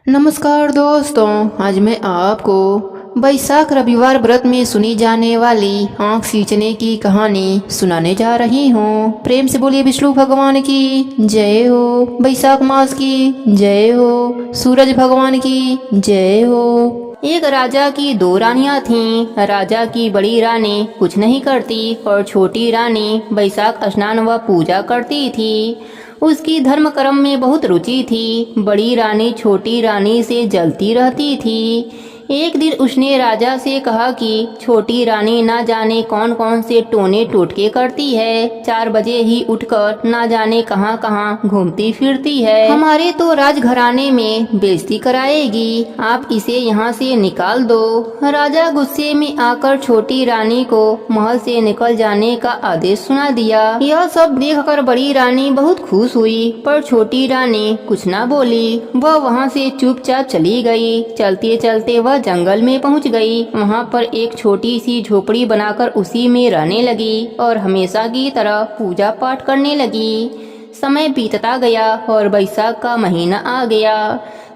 नमस्कार दोस्तों, आज मैं आपको बैसाख रविवार व्रत में सुनी जाने वाली आँख सींचने की कहानी सुनाने जा रही हूँ। प्रेम से बोलिए विष्णु भगवान की जय हो, बैसाख मास की जय हो, सूरज भगवान की जय हो। एक राजा की दो रानियां थीं। राजा की बड़ी रानी कुछ नहीं करती और छोटी रानी बैसाख स्नान व पूजा करती थी। उसकी धर्म कर्म में बहुत रुचि थी। बड़ी रानी छोटी रानी से जलती रहती थी। एक दिन उसने राजा से कहा कि छोटी रानी ना जाने कौन कौन से टोने टोटके करती है। 4 बजे ही उठकर ना जाने कहां कहां घूमती फिरती है। हमारे तो राजघराने में बेइज्जती कराएगी। आप इसे यहाँ से निकाल दो। राजा गुस्से में आकर छोटी रानी को महल से निकल जाने का आदेश सुना दिया। यह सब देखकर बड़ी रानी बहुत खुश हुई, पर छोटी रानी कुछ ना बोली। वह वहाँ से चुपचाप चली गई। चलते चलते वह जंगल में पहुंच गई। वहां पर एक छोटी सी झोपड़ी बनाकर उसी में रहने लगी और हमेशा की तरह पूजा पाठ करने लगी। समय बीतता गया और बैसाख का महीना आ गया।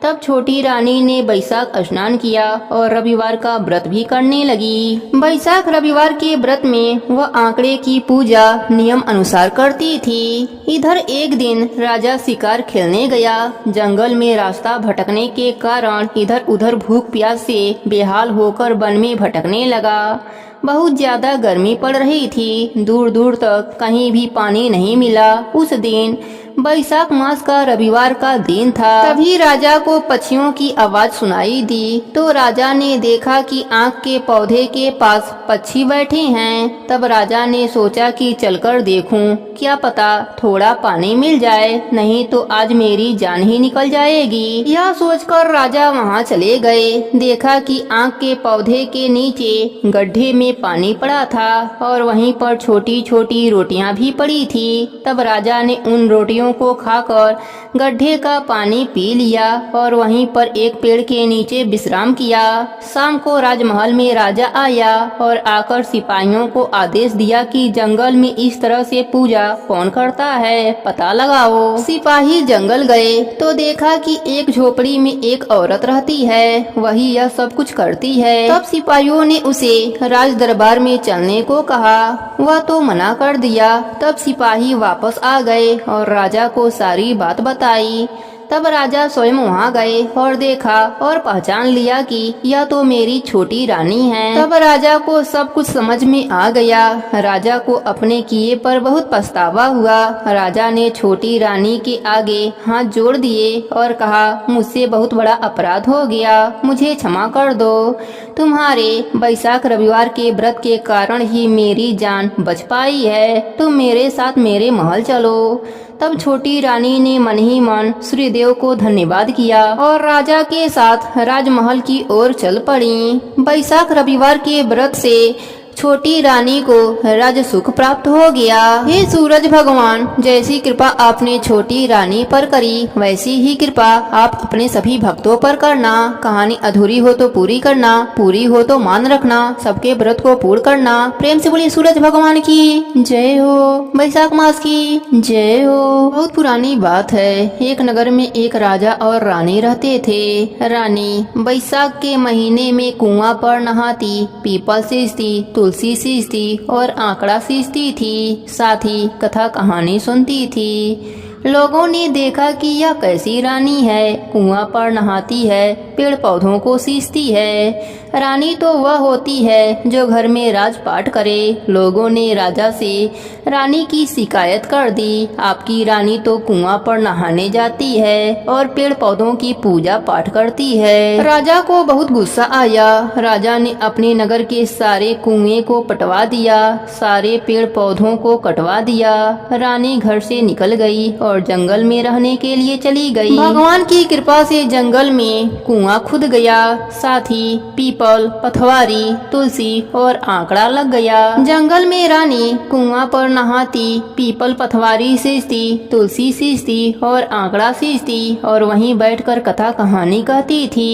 तब छोटी रानी ने बैसाख स्नान किया और रविवार का व्रत भी करने लगी। बैसाख रविवार के व्रत में वह आंकड़े की पूजा नियम अनुसार करती थी। इधर एक दिन राजा शिकार खेलने गया। जंगल में रास्ता भटकने के कारण इधर उधर भूख प्यास से बेहाल होकर वन में भटकने लगा। बहुत ज्यादा गर्मी पड़ रही थी। दूर दूर तक कहीं भी पानी नहीं मिला। उस दिन बैसाख मास का रविवार का दिन था। तभी राजा को पक्षियों की आवाज सुनाई दी। तो राजा ने देखा कि आँख के पौधे के पास पक्षी बैठे हैं। तब राजा ने सोचा कि चलकर देखूं, क्या पता थोड़ा पानी मिल जाए, नहीं तो आज मेरी जान ही निकल जाएगी। यह सोचकर राजा वहां चले गए। देखा कि आँख के पौधे के नीचे गड्ढे में पानी पड़ा था और वहीं पर छोटी छोटी रोटियां भी पड़ी थी। तब राजा ने उन रोटियों को खाकर गड्ढे का पानी पी लिया और वहीं पर एक पेड़ के नीचे विश्राम किया। शाम को राजमहल में राजा आया और आकर सिपाहियों को आदेश दिया कि जंगल में इस तरह से पूजा कौन करता है, पता लगाओ। सिपाही जंगल गए तो देखा कि एक झोपड़ी में एक औरत रहती है, वही यह सब कुछ करती है। तब सिपाहियों ने उसे राज दरबार में चलने को कहा। वह तो मना कर दिया। तब सिपाही वापस आ गए और राजा को सारी बात बताई। तब राजा स्वयं वहाँ गए और देखा और पहचान लिया कि यह तो मेरी छोटी रानी है। तब राजा को सब कुछ समझ में आ गया। राजा को अपने किए पर बहुत पछतावा हुआ। राजा ने छोटी रानी के आगे हाथ जोड़ दिए और कहा, मुझसे बहुत बड़ा अपराध हो गया, मुझे क्षमा कर दो। तुम्हारे बैसाख रविवार के व्रत के कारण ही मेरी जान बच पाई है। तुम मेरे साथ मेरे महल चलो। तब छोटी रानी ने मन ही मन सूर्यदेव को धन्यवाद किया और राजा के साथ राजमहल की ओर चल पड़ी। बैसाख रविवार के व्रत से छोटी रानी को राज सुख प्राप्त हो गया। हे सूरज भगवान, जैसी कृपा आपने छोटी रानी पर करी, वैसी ही कृपा आप अपने सभी भक्तों पर करना। कहानी अधूरी हो तो पूरी करना, पूरी हो तो मान रखना, सबके व्रत को पूर्ण करना। प्रेम से बोलिए सूरज भगवान की जय हो, बैसाख मास की जय हो। बहुत पुरानी बात है। एक नगर में एक राजा और रानी रहते थे। रानी बैसाख के महीने में कुआं पर नहाती, पीपल सींचती, तुलसी सींचती और आंकड़ा सींचती थी। साथ ही कथा कहानी सुनती थी। लोगों ने देखा कि यह कैसी रानी है, कुआं पर नहाती है, पेड़ पौधों को सींचती है। रानी तो वह होती है जो घर में राजपाट करे। लोगों ने राजा से रानी की शिकायत कर दी। आपकी रानी तो कुआं पर नहाने जाती है और पेड़ पौधों की पूजा पाठ करती है। राजा को बहुत गुस्सा आया। राजा ने अपने नगर के सारे कुएं को पटवा दिया, सारे पेड़ पौधों को कटवा दिया। रानी घर से निकल गई और जंगल में रहने के लिए चली गई। भगवान की कृपा से जंगल में कुआं खुद गया। साथ ही पीपल, पथवारी, तुलसी और आंकड़ा लग गया। जंगल में रानी कुआं पर नहाती, पीपल पथवारी सींचती, तुलसी सींचती और आंकड़ा सींचती और वहीं बैठकर कथा कहानी कहती थी।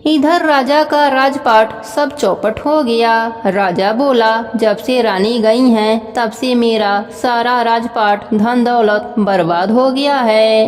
इधर राजा का राजपाट सब चौपट हो गया। राजा बोला, जब से रानी गई हैं तब से मेरा सारा राजपाट धन दौलत बर्बाद हो गया है।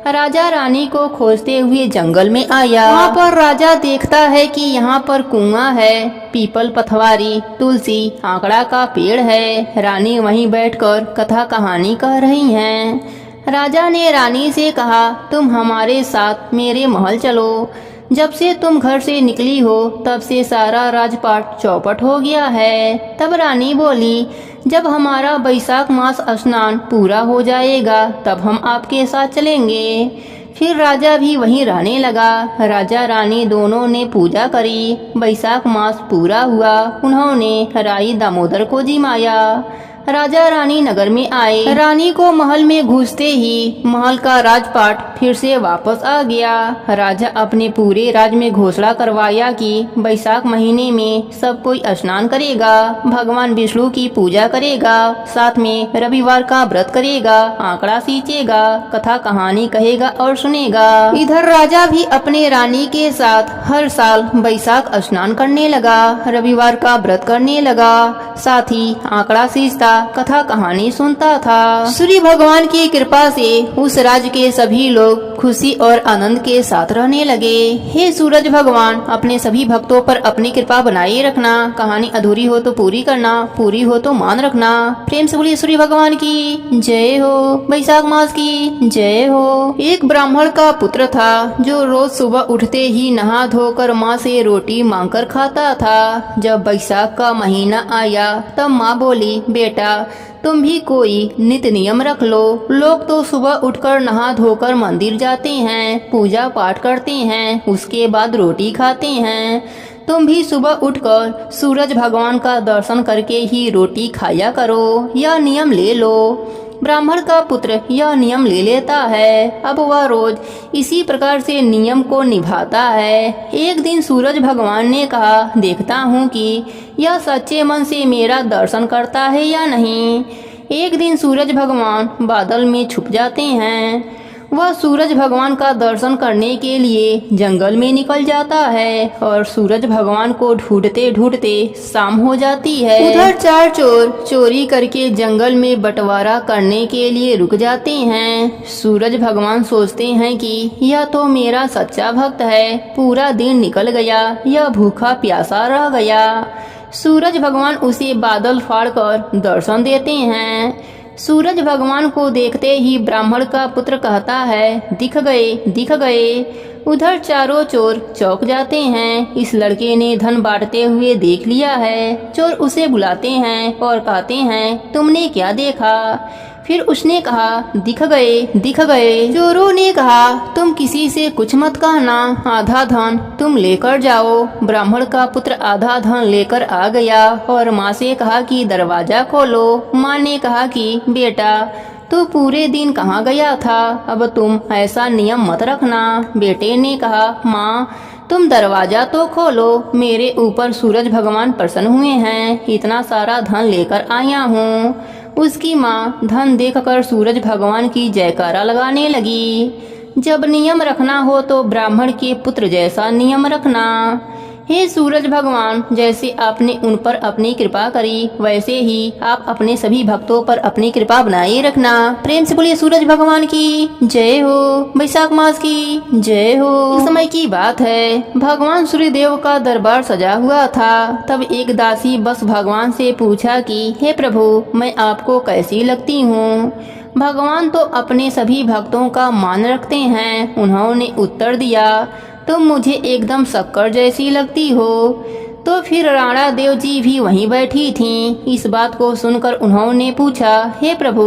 राजा रानी को खोजते हुए जंगल में आया। वहाँ पर राजा देखता है कि यहाँ पर कुआं है, पीपल, पथवारी, तुलसी, आंकड़ा का पेड़ है। रानी वहीं बैठकर कथा कहानी कह रही हैं। राजा ने रानी से कहा, तुम हमारे साथ मेरे महल चलो। जब से तुम घर से निकली हो तब से सारा राजपाट चौपट हो गया है। तब रानी बोली, जब हमारा बैसाख मास स्नान पूरा हो जाएगा तब हम आपके साथ चलेंगे। फिर राजा भी वहीं रहने लगा। राजा रानी दोनों ने पूजा करी। बैसाख मास पूरा हुआ। उन्होंने राई दामोदर को जिमाया। राजा रानी नगर में आए। रानी को महल में घुसते ही महल का राजपाट फिर से वापस आ गया। राजा अपने पूरे राज में घोषणा करवाया कि बैसाख महीने में सब कोई स्नान करेगा, भगवान विष्णु की पूजा करेगा, साथ में रविवार का व्रत करेगा, आंकड़ा सींचेगा, कथा कहानी कहेगा और सुनेगा। इधर राजा भी अपने रानी के साथ हर साल बैसाख स्नान करने लगा, रविवार का व्रत करने लगा, साथ ही आंकड़ा सींचता, कथा कहानी सुनता था। सूर्य भगवान की कृपा से उस राज्य के सभी लोग खुशी और आनंद के साथ रहने लगे। हे सूरज भगवान, अपने सभी भक्तों पर अपनी कृपा बनाए रखना। कहानी अधूरी हो तो पूरी करना, पूरी हो तो मान रखना। प्रेम से बोलिए सूर्य भगवान की जय हो, बैसाख मास की जय हो। एक ब्राह्मण का पुत्र था जो रोज सुबह उठते ही नहा धोकर माँ से रोटी मांगकर खाता था। जब बैसाख का महीना आया तब माँ बोली, बेटा तुम भी कोई नित्य नियम रख लो। लोग तो सुबह उठकर नहा धोकर मंदिर जाते हैं, पूजा पाठ करते हैं, उसके बाद रोटी खाते हैं। तुम भी सुबह उठकर सूरज भगवान का दर्शन करके ही रोटी खाया करो, यह नियम ले लो। ब्राह्मण का पुत्र यह नियम ले लेता है। अब वह रोज इसी प्रकार से नियम को निभाता है। एक दिन सूरज भगवान ने कहा, देखता हूँ कि यह सच्चे मन से मेरा दर्शन करता है या नहीं। एक दिन सूरज भगवान बादल में छुप जाते हैं। वह सूरज भगवान का दर्शन करने के लिए जंगल में निकल जाता है और सूरज भगवान को ढूंढते ढूंढते शाम हो जाती है। उधर चार चोर चोरी करके जंगल में बंटवारा करने के लिए रुक जाते हैं। सूरज भगवान सोचते हैं कि यह तो मेरा सच्चा भक्त है, पूरा दिन निकल गया, यह भूखा प्यासा रह गया। सूरज भगवान उसे बादल फाड़कर दर्शन देते हैं। सूरज भगवान को देखते ही ब्राह्मण का पुत्र कहता है, दिख गए, दिख गए। उधर चारों चोर चौंक जाते हैं। इस लड़के ने धन बांटते हुए देख लिया है। चोर उसे बुलाते हैं और कहते हैं, तुमने क्या देखा? फिर उसने कहा, दिख गए, दिख गए। चोरों ने कहा, तुम किसी से कुछ मत कहना, आधा धन तुम लेकर जाओ। ब्राह्मण का पुत्र आधा धन लेकर आ गया और माँ से कहा कि दरवाजा खोलो। माँ ने कहा कि बेटा तू पूरे दिन कहाँ गया था, अब तुम ऐसा नियम मत रखना। बेटे ने कहा, माँ तुम दरवाजा तो खोलो, मेरे ऊपर सूरज भगवान प्रसन्न हुए हैं, इतना सारा धन लेकर आया हूँ। उसकी माँ धन देखकर सूरज भगवान की जयकारा लगाने लगी। जब नियम रखना हो तो ब्राह्मण के पुत्र जैसा नियम रखना। हे सूरज भगवान, जैसे आपने उन पर अपनी कृपा करी वैसे ही आप अपने सभी भक्तों पर अपनी कृपा बनाए रखना। प्रेम से बोलिए सूरज भगवान की जय हो, बैसाख मास की जय हो। इस समय की बात है, भगवान सूर्यदेव का दरबार सजा हुआ था। तब एक दासी बस भगवान से पूछा कि हे प्रभु, मैं आपको कैसी लगती हूँ? भगवान तो अपने सभी भक्तों का मान रखते हैं। उन्होंने उत्तर दिया, तुम मुझे एकदम शक्कर जैसी लगती हो। तो फिर राणा देव जी भी वहीं बैठी थीं। इस बात को सुनकर उन्होंने पूछा, हे प्रभु,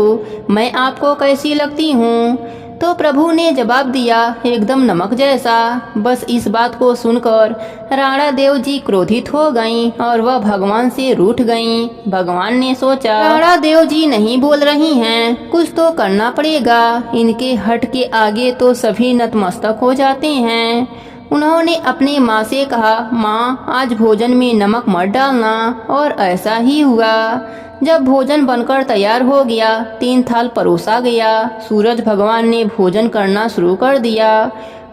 मैं आपको कैसी लगती हूँ? तो प्रभु ने जवाब दिया, एकदम नमक जैसा। बस इस बात को सुनकर राणा देव जी क्रोधित हो गईं और वह भगवान से रूठ गईं। भगवान ने सोचा, राणा देव जी नहीं बोल रही हैं, कुछ तो करना पड़ेगा। इनके हट के आगे तो सभी नतमस्तक हो जाते हैं। उन्होंने अपनी माँ से कहा, माँ आज भोजन में नमक मत डालना। और ऐसा ही हुआ। जब भोजन बनकर तैयार हो गया, 3 थाल परोसा गया। सूरज भगवान ने भोजन करना शुरू कर दिया,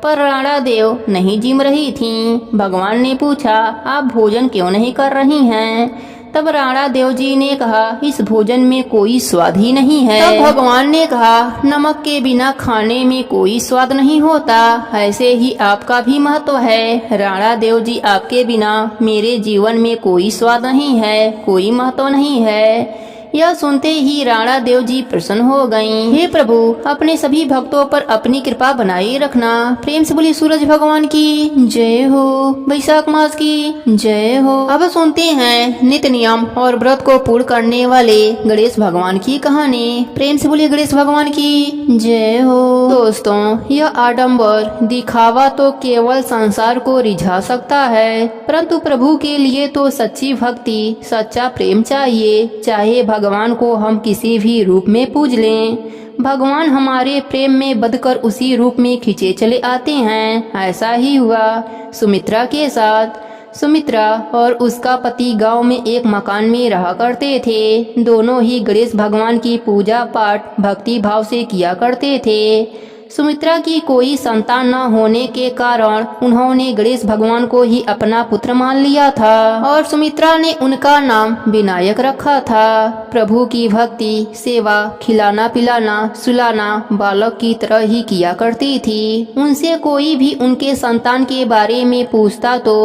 पर राणा देव नहीं जिम रही थीं। भगवान ने पूछा, आप भोजन क्यों नहीं कर रही हैं? तब राणा देव जी ने कहा, इस भोजन में कोई स्वाद ही नहीं है। तब भगवान ने कहा, नमक के बिना खाने में कोई स्वाद नहीं होता, ऐसे ही आपका भी महत्व है। राणा देव जी, आपके बिना मेरे जीवन में कोई स्वाद नहीं है, कोई महत्व नहीं है। यह सुनते ही राणा देव जी प्रसन्न हो गईं। हे प्रभु, अपने सभी भक्तों पर अपनी कृपा बनाए रखना। प्रेम से बोली सूरज भगवान की जय हो, वैशाख मास की जय हो। अब सुनते हैं नित्य नियम और व्रत को पूर्ण करने वाले गणेश भगवान की कहानी। प्रेम से बोली गणेश भगवान की जय हो। दोस्तों, यह आडंबर दिखावा तो केवल संसार को रिझा सकता है, परंतु प्रभु के लिए तो सच्ची भक्ति, सच्चा प्रेम चाहिए। चाहे भगवान को हम किसी भी रूप में पूज लें, भगवान हमारे प्रेम में बंधकर उसी रूप में खींचे चले आते हैं। ऐसा ही हुआ सुमित्रा के साथ। सुमित्रा और उसका पति गांव में एक मकान में रहा करते थे। दोनों ही गणेश भगवान की पूजा पाठ भक्ति भाव से किया करते थे। सुमित्रा की कोई संतान न होने के कारण उन्होंने गणेश भगवान को ही अपना पुत्र मान लिया था और सुमित्रा ने उनका नाम विनायक रखा था। प्रभु की भक्ति, सेवा, खिलाना पिलाना, सुलाना बालक की तरह ही किया करती थी। उनसे कोई भी उनके संतान के बारे में पूछता तो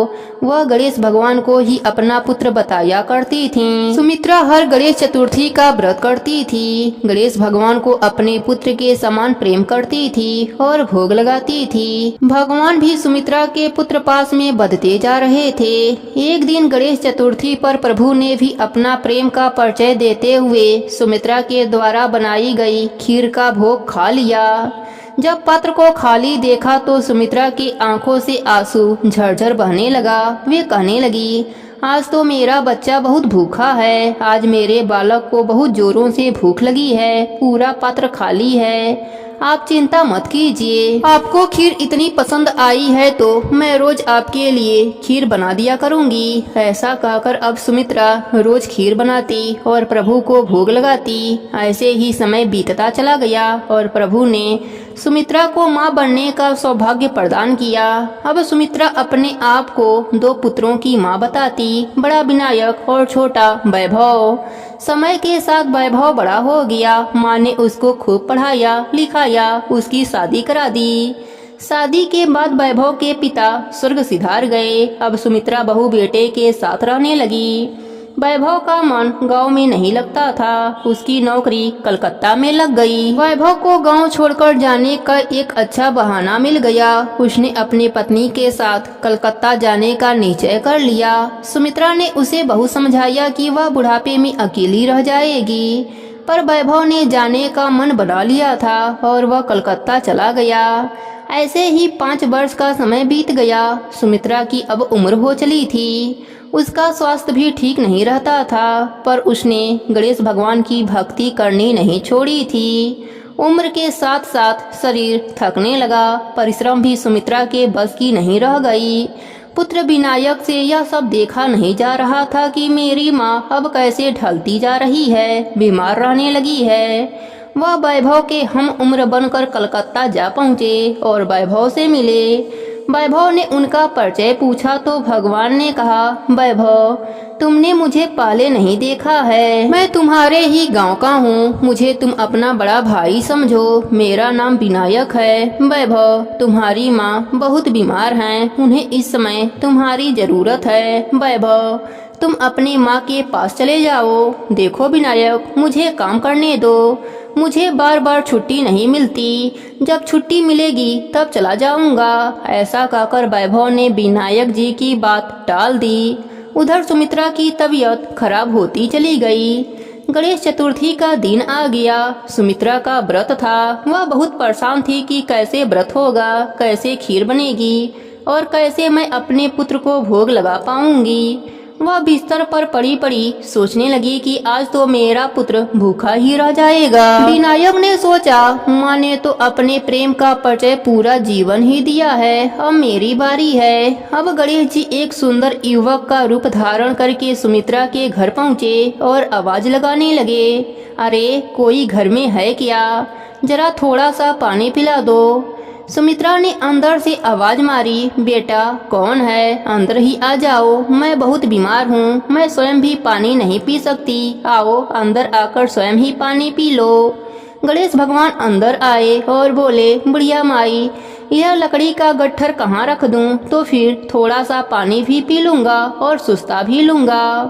वह गणेश भगवान को ही अपना पुत्र बताया करती थी। सुमित्रा हर गणेश चतुर्थी का व्रत करती थी। गणेश भगवान को अपने पुत्र के समान प्रेम करती थी और भोग लगाती थी। भगवान भी सुमित्रा के पुत्र पास में बढ़ते जा रहे थे। एक दिन गणेश चतुर्थी पर प्रभु ने भी अपना प्रेम का परिचय देते हुए सुमित्रा के द्वारा बनाई गई खीर का भोग खा लिया। जब पात्र को खाली देखा तो सुमित्रा की आंखों से आंसू झरझर बहने लगा। वे कहने लगी, आज तो मेरा बच्चा बहुत भूखा है। आज मेरे बालक को बहुत जोरों से भूख लगी है। पूरा पात्र खाली है। आप चिंता मत कीजिए। आपको खीर इतनी पसंद आई है तो मैं रोज आपके लिए खीर बना दिया करूंगी। ऐसा कहकर अब सुमित्रा रोज खीर बनाती और प्रभु को भोग लगाती। ऐसे ही समय बीतता चला गया और प्रभु ने सुमित्रा को मां बनने का सौभाग्य प्रदान किया। अब सुमित्रा अपने आप को दो पुत्रों की मां बताती, बड़ा विनायक और छोटा वैभव। समय के साथ वैभव बड़ा हो गया। माँ ने उसको खूब पढ़ाया लिखाया, उसकी शादी करा दी। शादी के बाद वैभव के पिता स्वर्ग सिधार गए। अब सुमित्रा बहू बेटे के साथ रहने लगी। वैभव का मन गांव में नहीं लगता था। उसकी नौकरी कलकत्ता में लग गई। वैभव को गांव छोड़कर जाने का एक अच्छा बहाना मिल गया। उसने अपनी पत्नी के साथ कलकत्ता जाने का निश्चय कर लिया। सुमित्रा ने उसे बहुत समझाया कि वह बुढ़ापे में अकेली रह जाएगी, पर वैभव ने जाने का मन बना लिया था और वह कलकत्ता चला गया। ऐसे ही 5 वर्ष का समय बीत गया। सुमित्रा की अब उम्र हो चली थी। उसका स्वास्थ्य भी ठीक नहीं रहता था, पर उसने गणेश भगवान की भक्ति करनी नहीं छोड़ी थी। उम्र के साथ साथ शरीर थकने लगा। परिश्रम भी सुमित्रा के बस की नहीं रह गई। पुत्र विनायक से यह सब देखा नहीं जा रहा था कि मेरी माँ अब कैसे ढलती जा रही है, बीमार रहने लगी है। वह वैभव के हम उम्र बनकर कलकत्ता जा पहुँचे और वैभव से मिले। वैभव ने उनका परिचय पूछा तो भगवान ने कहा, वैभव, तुमने मुझे पहले नहीं देखा है। मैं तुम्हारे ही गांव का हूँ। मुझे तुम अपना बड़ा भाई समझो। मेरा नाम विनायक है। वैभव, तुम्हारी माँ बहुत बीमार हैं। उन्हें इस समय तुम्हारी जरूरत है। वैभव, तुम अपनी माँ के पास चले जाओ। देखो विनायक, मुझे काम करने दो। मुझे बार बार छुट्टी नहीं मिलती। जब छुट्टी मिलेगी तब चला जाऊंगा। ऐसा कहकर वैभव ने विनायक जी की बात टाल दी। उधर सुमित्रा की तबीयत खराब होती चली गई। गणेश चतुर्थी का दिन आ गया। सुमित्रा का व्रत था। वह बहुत परेशान थी कि कैसे व्रत होगा, कैसे खीर बनेगी और कैसे मैं अपने पुत्र को भोग लगा पाऊंगी। वह बिस्तर पर पड़ी पड़ी सोचने लगी कि आज तो मेरा पुत्र भूखा ही रह जाएगा। विनायक ने सोचा, माँ ने तो अपने प्रेम का परिचय पूरा जीवन ही दिया है, अब मेरी बारी है। अब गणेश जी एक सुंदर युवक का रूप धारण करके सुमित्रा के घर पहुँचे और आवाज लगाने लगे, अरे कोई घर में है क्या? जरा थोड़ा सा पानी पिला दो। सुमित्रा ने अंदर से आवाज मारी, बेटा कौन है, अंदर ही आ जाओ, मैं बहुत बीमार हूँ, मैं स्वयं भी पानी नहीं पी सकती, आओ अंदर आकर स्वयं ही पानी पी लो। गणेश भगवान अंदर आए और बोले, बुढ़िया माई, यह लकड़ी का गट्ठर कहाँ रख दूं, तो फिर थोड़ा सा पानी भी पी लूंगा और सुस्ता भी लूंगा।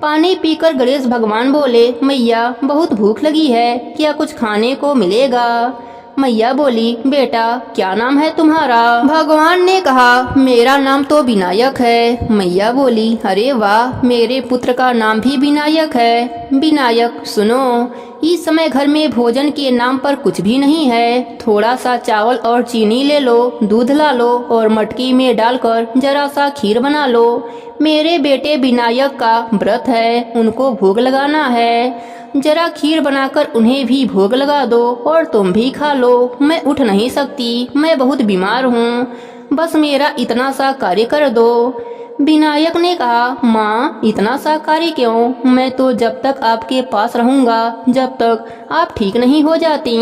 पानी पीकर गणेश भगवान बोले, मैया बहुत भूख लगी है, क्या कुछ खाने को मिलेगा। मैया बोली, बेटा क्या नाम है तुम्हारा। भगवान ने कहा, मेरा नाम तो विनायक है। मैया बोली, अरे वाह, मेरे पुत्र का नाम भी विनायक है। विनायक सुनो, इस समय घर में भोजन के नाम पर कुछ भी नहीं है, थोड़ा सा चावल और चीनी ले लो, दूध ला लो और मटकी में डालकर जरा सा खीर बना लो। मेरे बेटे विनायक का व्रत है, उनको भोग लगाना है, जरा खीर बनाकर उन्हें भी भोग लगा दो और तुम भी खा लो। मैं उठ नहीं सकती, मैं बहुत बीमार हूँ, बस मेरा इतना सा कार्य कर दो। विनायक ने कहा, माँ इतना सा कार्य क्यों, मैं तो जब तक आपके पास रहूंगा जब तक आप ठीक नहीं हो जाती।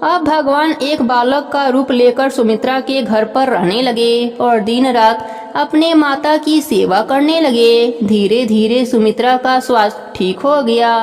अब भगवान एक बालक का रूप लेकर सुमित्रा के घर पर रहने लगे और दिन रात अपने माता की सेवा करने लगे। धीरे धीरे सुमित्रा का स्वास्थ्य ठीक हो गया।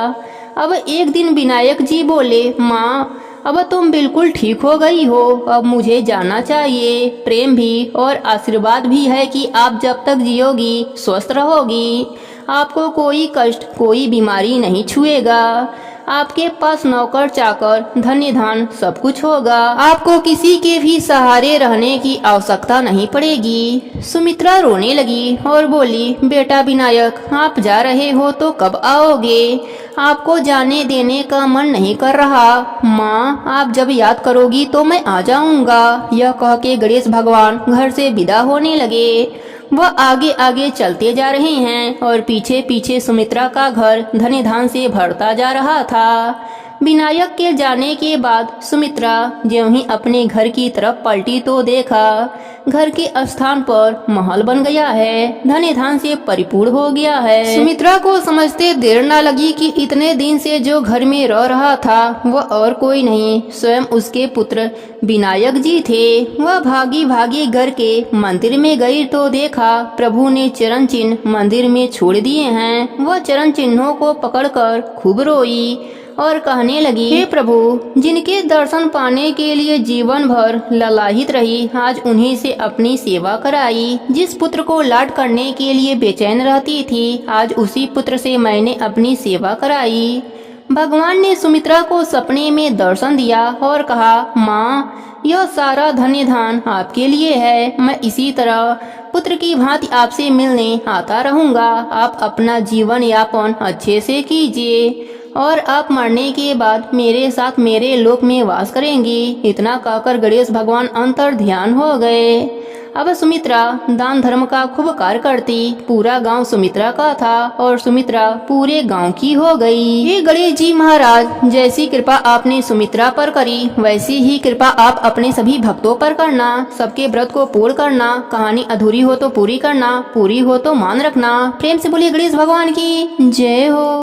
अब एक दिन विनायक जी बोले, माँ अब तुम बिल्कुल ठीक हो गई हो, अब मुझे जाना चाहिए। प्रेम भी और आशीर्वाद भी है कि आप जब तक जियोगी स्वस्थ रहोगी, आपको कोई कष्ट कोई बीमारी नहीं छुएगा, आपके पास नौकर चाकर धन्य धान सब कुछ होगा, आपको किसी के भी सहारे रहने की आवश्यकता नहीं पड़ेगी। सुमित्रा रोने लगी और बोली, बेटा विनायक आप जा रहे हो तो कब आओगे, आपको जाने देने का मन नहीं कर रहा। माँ आप जब याद करोगी तो मैं आ जाऊंगा। यह कह के गणेश भगवान घर से विदा होने लगे। वह आगे आगे चलते जा रहे हैं और पीछे पीछे सुमित्रा का घर धन धान से भरता जा रहा था। विनायक के जाने के बाद सुमित्रा ज्यों ही अपने घर की तरफ पलटी तो देखा घर के स्थान पर महल बन गया है, धन धान से परिपूर्ण हो गया है। सुमित्रा को समझते देर न लगी कि इतने दिन से जो घर में रह रहा था वह और कोई नहीं स्वयं उसके पुत्र विनायक जी थे। वह भागी भागी घर के मंदिर में गई तो देखा प्रभु ने चरण चिन्ह मंदिर में छोड़ दिए हैं। वह चरण चिन्हों को पकड़कर खूब रोई और कहने लगी, हे प्रभु जिनके दर्शन पाने के लिए जीवन भर ललाहित रही, आज उन्हीं से अपनी सेवा कराई। जिस पुत्र को लाड करने के लिए बेचैन रहती थी, आज उसी पुत्र से मैंने अपनी सेवा कराई। भगवान ने सुमित्रा को सपने में दर्शन दिया और कहा, माँ यह सारा धन्य धान आपके लिए है, मैं इसी तरह पुत्र की भांति आपसे मिलने आता रहूंगा। आप अपना जीवन यापन अच्छे से कीजिए और आप मरने के बाद मेरे साथ मेरे लोक में वास करेंगी। इतना कहकर गणेश भगवान अंतर ध्यान हो गए। अब सुमित्रा दान धर्म का खूब कार्य करती। पूरा गांव सुमित्रा का था और सुमित्रा पूरे गांव की हो गई। हे गणेश जी महाराज, जैसी कृपा आपने सुमित्रा पर करी वैसी ही कृपा आप अपने सभी भक्तों पर करना। सबके व्रत को पूर्ण करना। कहानी अधूरी हो तो पूरी करना, पूरी हो तो मान रखना। प्रेम से बोलिए गणेश भगवान की जय हो।